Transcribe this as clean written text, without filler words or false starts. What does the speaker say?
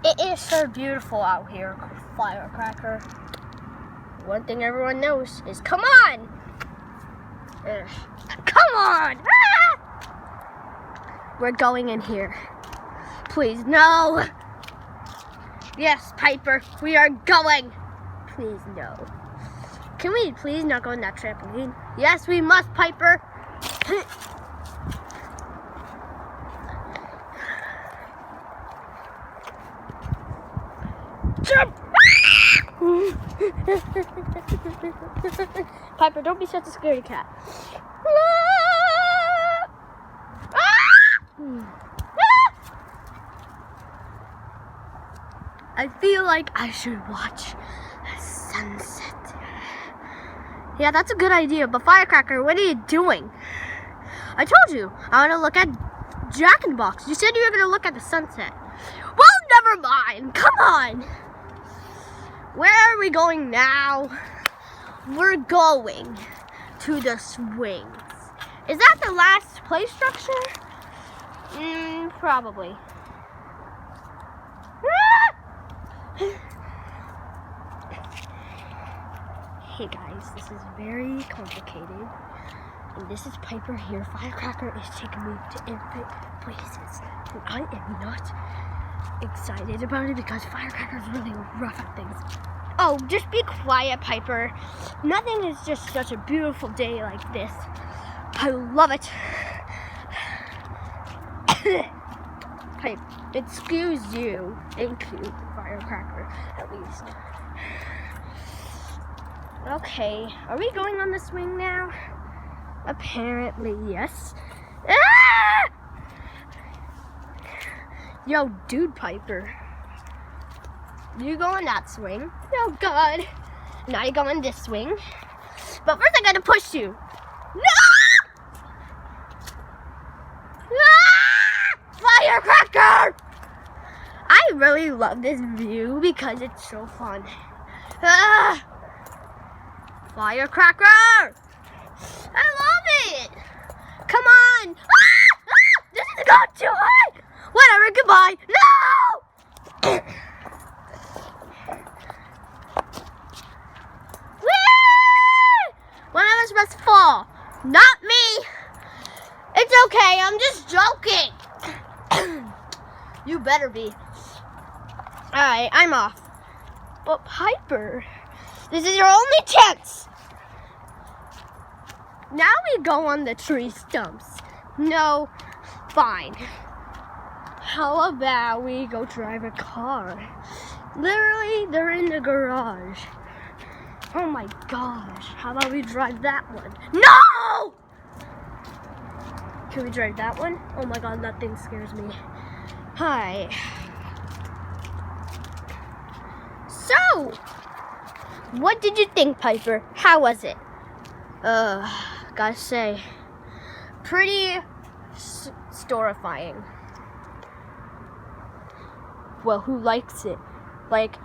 It is so beautiful out here, Firecracker. One thing everyone knows is, come on! Come on! Ah! We're going in here. Please, no! Yes, Piper, we are going! Please, no. Can we please not go on that trampoline? Yes, we must, Piper! Jump! Piper, don't be such a scaredy cat. I feel like I should watch a sunset. Yeah, that's a good idea, but Firecracker, what are you doing? I told you, I want to look at Jack in the Box. You said you were going to look at the sunset. Well, never mind. Come on. Where are we going now? We're going to the swings. Is that the last play structure? Probably. Hey guys, this is very complicated. And this is Piper here. Firecracker is taking me to infinite places. And I am not excited about it because Firecracker is really rough at things. Oh, just be quiet, Piper. Nothing is just such a beautiful day like this. I love it. Pipe, excuse you. Thank you, Firecracker, at least. Okay, are we going on the swing now? Apparently, yes. Ah! Yo, dude, Piper. You go on that swing. Oh, God. Now you go on this swing. But first I gotta push you. No! Ah! Firecracker! I really love this view because it's so fun. Ah! Firecracker! I love it! Come on! Ah! Ah! This is going too high! Whatever, goodbye! No! Whee! One of us must fall. Not me! It's okay, I'm just joking! You better be. Alright, I'm off. But Piper, this is your only chance! Now we go on the tree stumps. No, fine. How about we go drive a car? Literally, they're in the garage. Oh my gosh, how about we drive that one? No! Can we drive that one? Oh my god, that thing scares me. Hi. So, what did you think, Piper? How was it? Gotta say, pretty storifying. Well, who likes it? Like,